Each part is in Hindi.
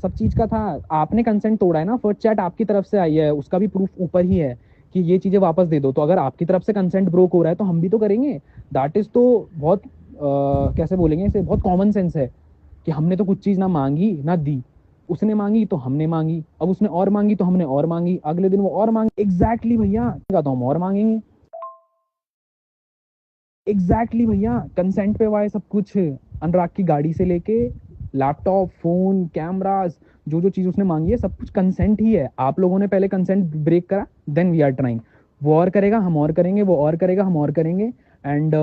सब चीज का था। आपने कंसेंट तोड़ा है ना, फर्स्ट चैट आपकी तरफ से आई है, उसका भी प्रूफ ऊपर ही है कि ये चीजें वापस दे दो। तो अगर आपकी तरफ से कंसेंट ब्रोक हो रहा है तो हम भी तो करेंगे। दैट इज तो बहुत कैसे बोलेंगे इसे, बहुत कॉमन सेंस है कि हमने तो कुछ चीज ना मांगी ना दी। उसने मांगी तो हमने मांगी, अब उसने और मांगी तो हमने और मांगी, अगले दिन वो और मांगी। एग्जैक्टली भैया, तो हम और मांगेंगे। एग्जैक्टली भैया, कंसेंट पे हुआ है सब कुछ। अनुराग की गाड़ी से लेके लैपटॉप, फोन, कैमरास, जो जो चीज उसने मांगी है सब कुछ कंसेंट ही है। आप लोगों ने पहले कंसेंट ब्रेक करा, देन वी आर ट्राइंग। वो और करेगा, हम और करेंगे, वो और करेगा, हम और करेंगे। एंड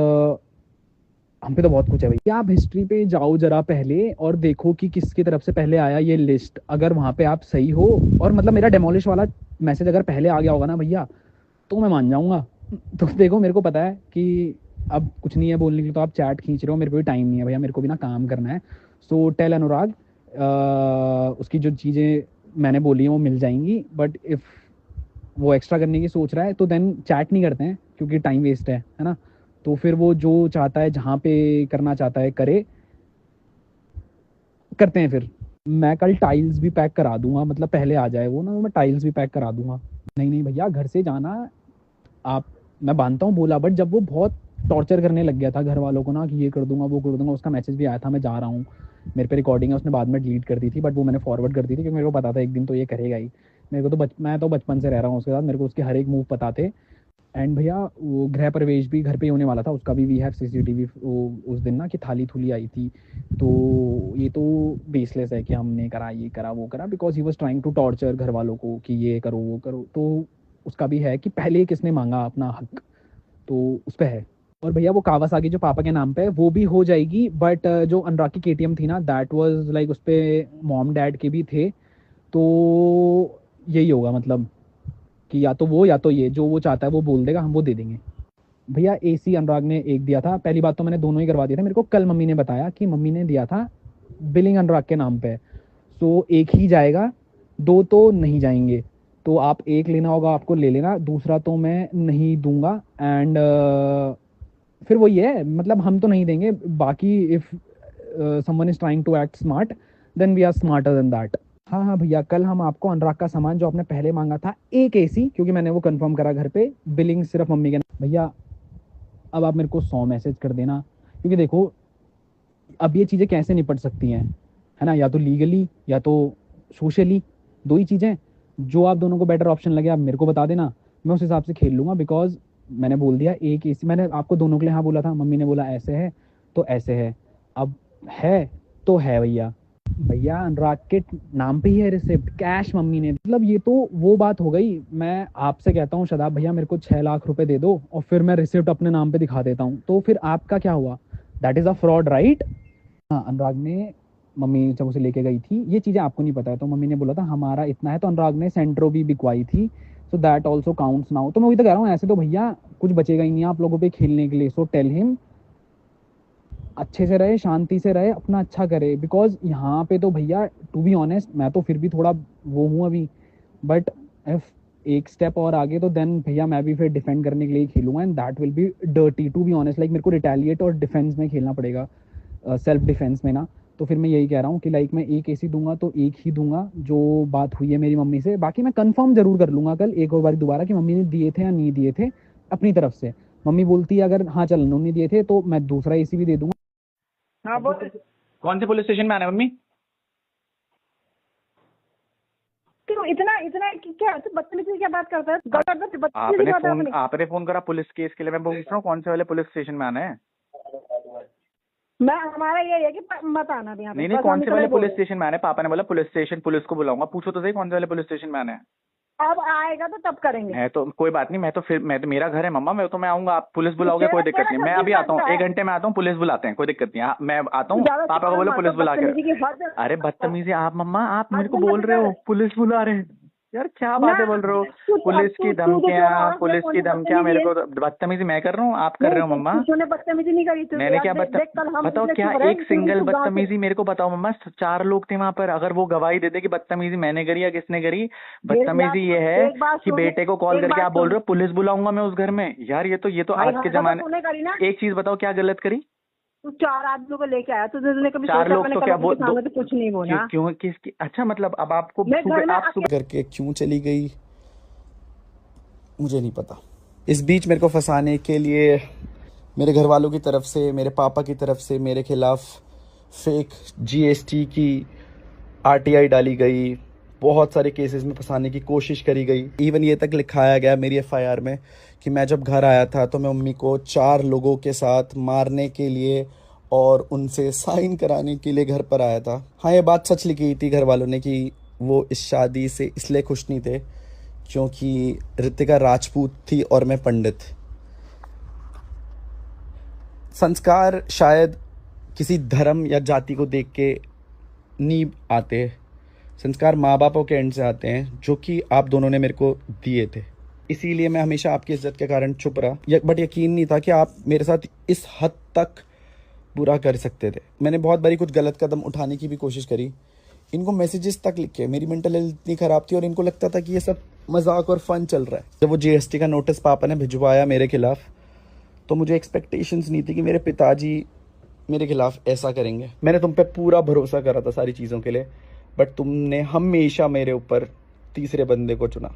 हम पे तो बहुत कुछ है भाई। आप हिस्ट्री पे जाओ जरा पहले और देखो कि किसकी तरफ से पहले आया ये लिस्ट। अगर वहां पे आप सही हो, और मतलब मेरा डेमोलिश वाला मैसेज अगर पहले आ गया होगा ना भैया, तो मैं मान जाऊंगा। तो देखो, मेरे को पता है कि अब कुछ नहीं है बोलने के लिए, तो आप चैट खींच रहे हो, मेरे को भी टाइम नहीं है भैया, मेरे को भी ना काम करना है। सो टेल अनुराग, उसकी जो चीज़ें मैंने बोली हैं वो मिल जाएंगी। बट इफ़ वो एक्स्ट्रा करने की सोच रहा है तो देन चैट नहीं करते हैं, क्योंकि टाइम वेस्ट है ना। तो फिर वो जो चाहता है, जहाँ पे करना चाहता है करे, करते हैं फिर। मैं कल टाइल्स भी पैक करा दूंगा, मतलब पहले आ जाए वो ना, मैं टाइल्स भी पैक करा दूंगा। नहीं नहीं भैया, घर से जाना आप, मैं मानता हूँ बोला, बट जब वो बहुत टॉर्चर करने लग गया था घर वालों को ना कि ये कर दूंगा वो कर दूंगा, उसका मैसेज भी आया था मैं जा रहा हूँ, मेरे पे रिकॉर्डिंग है, उसने बाद में डिलीट कर दी थी, बट वो मैंने फॉरवर्ड कर दी थी क्योंकि मेरे को पता था एक दिन तो ये करेगा ही। मेरे को तो मैं तो बचपन से रह रहा हूँ उसके साथ, मेरे को उसके हर एक मूव पता थे। एंड भैया, वो गृह प्रवेश भी घर पे ही होने वाला था उसका भी। वी हैव सीसीटीवी उस दिन ना, कि थाली थूली आई थी। तो ये तो बेसलेस है कि हमने करा, ये करा, वो करा, because he was trying to torture घर वालों को कि ये करो वो करो। तो उसका भी है कि पहले किसने मांगा अपना हक, तो उस पर है। और भैया वो कावासाकी जो पापा के नाम पे है वो भी हो जाएगी, बट जो अनुराग की केटीएम थी ना, दैट वाज लाइक उस पे मॉम डैड के भी थे। तो यही होगा, मतलब कि या तो वो या तो ये, जो वो चाहता है वो बोल देगा, हम वो दे देंगे। भैया एसी अनुराग ने एक दिया था, पहली बात तो मैंने दोनों ही करवा दिया था। मेरे को कल मम्मी ने बताया कि मम्मी ने दिया था बिलिंग अनुराग के नाम पे। सो एक ही जाएगा, दो तो नहीं जाएंगे। तो आप एक लेना होगा आपको ले लेना, दूसरा तो मैं नहीं दूंगा। एंड फिर वही है, मतलब हम तो नहीं देंगे। बाकी if someone is trying to act smart, then we are smarter than that. हाँ हाँ भैया, कल हम आपको अनुराग का सामान जो आपने पहले मांगा था, एक एसी, क्योंकि मैंने वो कंफर्म करा घर पे, बिलिंग सिर्फ मम्मी के नाम। भैया अब आप मेरे को 100 मैसेज कर देना, क्योंकि देखो अब ये चीज़ें कैसे निपट सकती हैं, है ना, या तो लीगली या तो सोशली, दो ही चीज़ें। जो आप दोनों को बेटर ऑप्शन लगे आप मेरे को बता देना, मैं उस हिसाब से खेल लूँगा। बिकॉज मैंने बोल दिया एक एसी, मैंने आपको दोनों के लिए हाँ बोला था, मम्मी ने बोला ऐसे है तो ऐसे है। अब है तो है भैया। भैया अनुराग के नाम पे ही है रिसिप्ट, कैश मम्मी ने, मतलब ये तो वो बात हो गई। मैं आपसे कहता हूँ शदाब भैया मेरे को 6 लाख रुपए दे दो, और फिर मैं रिसिप्ट अपने नाम पे दिखा देता हूँ, तो फिर आपका क्या हुआ? That is a fraud, right? हाँ, अनुराग ने, मम्मी जब उसे लेके गई थी, ये चीज़ें आपको नहीं पता है, तो मम्मी ने बोला था हमारा इतना है, तो अनुराग ने सेंट्रो भी बिकवाई थी। So that also counts now. तो मैं वही तो कह रहा हूँ, ऐसे तो भैया कुछ बचेगा ही नहीं आप लोगों पे खेलने के लिए। सो टेल हिम अच्छे से रहे, शांति से रहे, अपना अच्छा करे। बिकॉज यहाँ पे तो भैया टू बी ऑनेस्ट, मैं तो फिर भी थोड़ा वो हूँ अभी, बट इफ एक स्टेप और आगे तो देन भैया मैं भी फिर डिफेंड करने के लिए खेलूंगा, and that will be dirty to be honest. Like मेरे को रिटेलिएट और डिफेंस में खेलना पड़ेगा, सेल्फ डिफेंस में ना। तो फिर मैं यही कह रहा हूँ कि लाइक मैं एक एसी दूंगा तो एक ही दूंगा, जो बात हुई है मेरी मम्मी से। बाकी मैं कंफर्म जरूर कर लूंगा कल एक और बार दोबारा कि मम्मी ने दिए थे या नहीं दिए थे अपनी तरफ से। मम्मी बोलती है अगर हाँ चल उन्होंने दिए थे, तो मैं दूसरा एसी भी दे दूंगा। हाँ बोल। कौन से पुलिस स्टेशन में आना है मम्मी? क्यों इतना इतना क्या बदतमीजी की क्या बात करता है? बदतमीजी की बात है अपनी। आपने फोन करा पुलिस केस के लिए, मैं पूछ रहा हूँ कौन से वाले पुलिस स्टेशन में आना है? मैं हमारा ये है कि मत आना भी यहाँ पे। नहीं नहीं, बस कौन हम से इतना वाले ही बोल पुलिस रहे हैं। स्टेशन में आना है? पापा ने बोला पुलिस स्टेशन, पुलिस को बुलाऊंगा। पूछो तो सही कौन से वाले पुलिस स्टेशन में आना है। अब आएगा तो तब करेंगे। मैं तो कोई बात नहीं, मैं तो मेरा घर है मम्मा, मैं आऊंगा। आप पुलिस बुलाओगे कोई दिक्कत नहीं, मैं अभी आता हूँ, 1 घंटे में आता हूँ, पुलिस बुलाते हैं, कोई दिक्कत नहीं। मैं आता हूँ, ज्यादा पापा को बोलो पुलिस बुला के। बदतमीजी की हद। अरे बदतमीजी आप मम्मा, आप मेरे को हद बोल रहे हो है। पुलिस बुला रहे हैं? यार क्या ना बातें बोल रहे हो? पुलिस की तू जो धमकियाँ, पुलिस की धमकियाँ, बदतमीजी मेरे है। को बदतमीजी मैं कर रहा हूँ, आप कर रहे हो मम्मा? तूने बदतमीजी नहीं करी। मैंने क्या देख कल हम बताओ क्या एक सिंगल बदतमीजी मेरे को बताओ मम्मा। 4 लोग थे वहां पर, अगर वो गवाही दे दे कि बदतमीजी मैंने करी या किसने करी। बदतमीजी ये है कि बेटे को कॉल करके आप बोल रहे हो पुलिस बुलाऊंगा मैं उस घर में। यार ये तो आज के जमाने। एक चीज बताओ क्या गलत करी? तू 4 आदमियों को लेके आया, तुझने कभी 4 सोचा लोग मैंने तो कल क्या उनके सामने तो कुछ नहीं बोला? क्यों किसकी? अच्छा मतलब अब आपको मैं घर में आप करके क्यों चली गई मुझे नहीं पता। इस बीच मेरे को फंसाने के लिए मेरे घर वालों की तरफ से, मेरे पापा की तरफ से मेरे खिलाफ फेक GST की RTI डाली गई, बहुत सारे केसेस में फंसाने की कोशिश करी गई। इवन ये तक लिखाया गया मेरी FIR में कि मैं जब घर आया था तो मैं मम्मी को 4 लोगों के साथ मारने के लिए और उनसे साइन कराने के लिए घर पर आया था। हाँ, ये बात सच लिखी थी घर वालों ने कि वो इस शादी से इसलिए खुश नहीं थे क्योंकि ऋतिका राजपूत थी और मैं पंडित। संस्कार शायद किसी धर्म या जाति को देख के नहीं आते, संस्कार माँ बापों के एंड से आते हैं जो कि आप दोनों ने मेरे को दिए थे। इसीलिए मैं हमेशा आपकी इज्जत के कारण चुप रहा, बट यकीन नहीं था कि आप मेरे साथ इस हद तक बुरा कर सकते थे। मैंने बहुत बारी कुछ गलत कदम उठाने की भी कोशिश करी, इनको मैसेजेस तक लिखे, मेरी मेंटल हेल्थ इतनी ख़राब थी और इनको लगता था कि ये सब मजाक और फन चल रहा है। जब वो GST का नोटिस पापा ने भिजवाया मेरे खिलाफ तो मुझे एक्सपेक्टेशंस नहीं थी कि मेरे पिताजी मेरे खिलाफ ऐसा करेंगे। मैंने तुम पे पूरा भरोसा करा था सारी चीज़ों के लिए, बट तुमने हमेशा मेरे ऊपर तीसरे बंदे को चुना।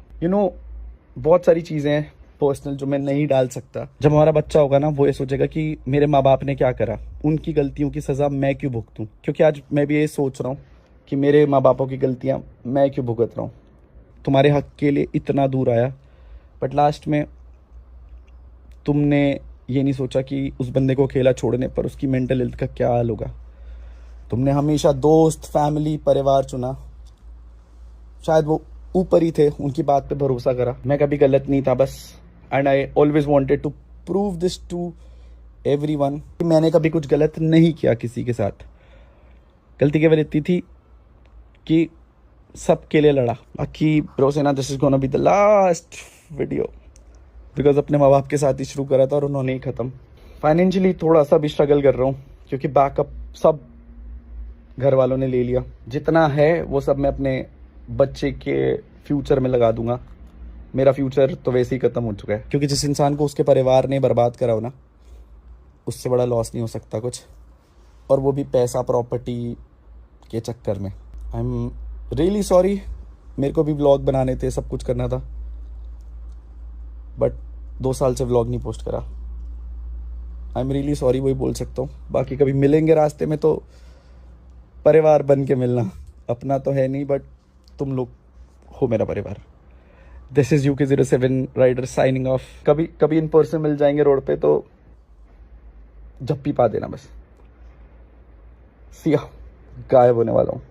बहुत सारी चीज़ें हैं पर्सनल जो मैं नहीं डाल सकता। जब हमारा बच्चा होगा ना, वो ये सोचेगा कि मेरे माँ बाप ने क्या करा, उनकी गलतियों की सज़ा मैं क्यों भुगतूं। क्योंकि आज मैं भी ये सोच रहा हूँ कि मेरे माँ बापों की गलतियाँ मैं क्यों भुगत रहा हूँ। तुम्हारे हक के लिए इतना दूर आया, बट लास्ट में तुमने ये नहीं सोचा कि उस बंदे को अकेला छोड़ने पर उसकी मेंटल हेल्थ का क्या हाल होगा। तुमने हमेशा दोस्त, फैमिली, परिवार चुना। शायद वो ऊपर ही थे, उनकी बात पे भरोसा करा। मैं कभी गलत नहीं था बस, and I always wanted to prove this to everyone कि मैंने कभी कुछ गलत नहीं किया किसी के साथ। गलती केवल इतनी थी कि सबके लिए लड़ा। बाकी ब्रो सेना, this is gonna be the last video, because अपने माँ बाप के साथ ही शुरू करा था और उन्होंने ही ख़त्म। फाइनेंशियली थोड़ा सा भी स्ट्रगल कर रहा हूँ क्योंकि बैकअप सब घर वालों ने ले लिया। जितना है वो सब मैं अपने बच्चे के फ्यूचर में लगा दूंगा। मेरा फ्यूचर तो वैसे ही ख़त्म हो चुका है, क्योंकि जिस इंसान को उसके परिवार ने बर्बाद करा हो ना, उससे बड़ा लॉस नहीं हो सकता कुछ, और वो भी पैसा, प्रॉपर्टी के चक्कर में। I am really sorry. मेरे को भी व्लॉग बनाने थे, सब कुछ करना था, बट 2 साल से व्लॉग नहीं पोस्ट करा। आई एम रियली सॉरी, वही बोल सकता हूँ। बाकी कभी मिलेंगे रास्ते में तो परिवार बन के मिलना। अपना तो है नहीं, बट तुम लोग हो मेरा परिवार। This is UK07 rider signing off. कभी इन पर्सन मिल जाएंगे रोड पे तो झप्पी पा देना बस। सिया, गायब होने वाला हूँ।